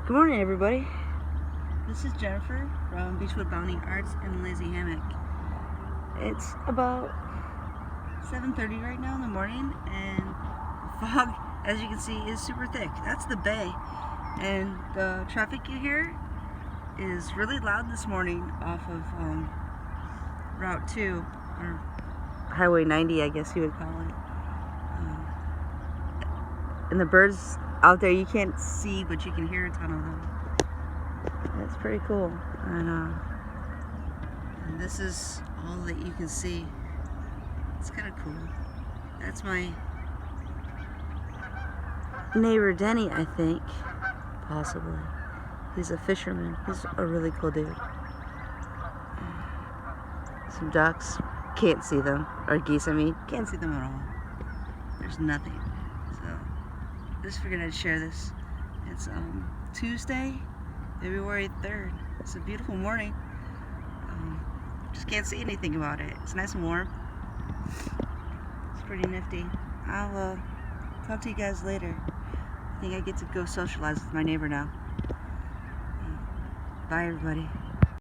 Good morning, everybody. This is Jennifer from Beachwood Bounty Arts and Lazy Hammock. It's about 7:30 right now in the morning, and the fog, as you can see, is super thick. That's the bay, and the traffic you hear is really loud this morning off of Route 2, or Highway 90, I guess you would call it. And the birds out there, you can't see, but you can hear a ton of them. It's pretty cool. And this is all that you can see. It's kind of cool. That's my neighbor Denny, I think, possibly. He's a fisherman. He's a really cool dude. Some ducks. Can't see them. Or geese, I mean. Can't see them at all. There's nothing. So, just figured I'd share this. It's Tuesday, February 3rd. It's a beautiful morning. Just can't see anything about it. It's nice and warm. It's pretty nifty. I'll talk to you guys later. I think I get to go socialize with my neighbor now. Bye, everybody.